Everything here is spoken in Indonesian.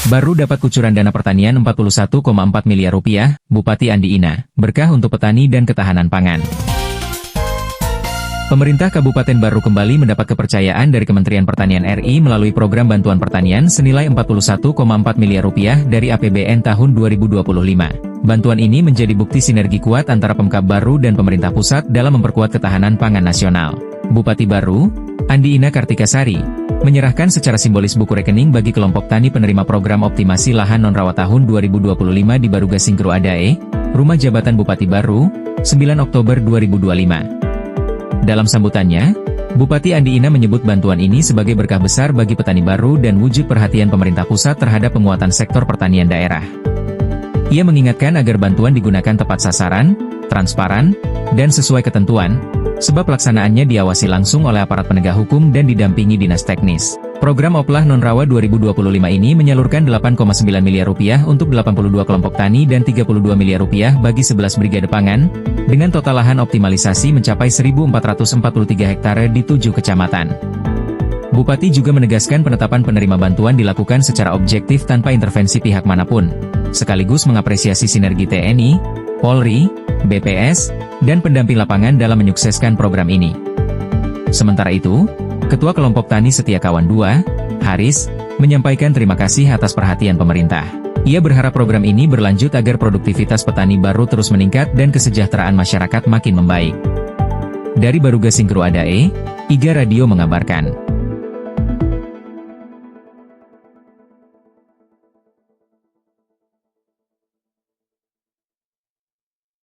Baru dapat kucuran dana pertanian 41,4 miliar rupiah, Bupati Andi Ina, berkah untuk petani dan ketahanan pangan. Pemerintah Kabupaten Baru kembali mendapat kepercayaan dari Kementerian Pertanian RI melalui program bantuan pertanian senilai 41,4 miliar rupiah dari APBN tahun 2025. Bantuan ini menjadi bukti sinergi kuat antara Pemkab Baru dan pemerintah pusat dalam memperkuat ketahanan pangan nasional. Bupati Baru, Andi Ina Kartikasari, menyerahkan secara simbolis buku rekening bagi kelompok tani penerima program optimasi lahan non-rawa tahun 2025 di Barugasingkru Adae, Rumah Jabatan Bupati Baru, 9 Oktober 2025. Dalam sambutannya, Bupati Andi Ina menyebut bantuan ini sebagai berkah besar bagi petani baru dan wujud perhatian pemerintah pusat terhadap penguatan sektor pertanian daerah. Ia mengingatkan agar bantuan digunakan tepat sasaran, transparan, dan sesuai ketentuan, sebab pelaksanaannya diawasi langsung oleh aparat penegak hukum dan didampingi dinas teknis. Program Oplah Non-Rawa 2025 ini menyalurkan 8,9 miliar rupiah untuk 82 kelompok tani dan 32 miliar rupiah bagi 11 brigade pangan, dengan total lahan optimalisasi mencapai 1.443 hektare di 7 kecamatan. Bupati juga menegaskan penetapan penerima bantuan dilakukan secara objektif tanpa intervensi pihak manapun, sekaligus mengapresiasi sinergi TNI, Polri, BPS, dan pendamping lapangan dalam menyukseskan program ini. Sementara itu, Ketua Kelompok Tani Setia Kawan II, Haris, menyampaikan terima kasih atas perhatian pemerintah. Ia berharap program ini berlanjut agar produktivitas petani baru terus meningkat dan kesejahteraan masyarakat makin membaik. Dari Barugasingkru Adae, Iga Radio mengabarkan.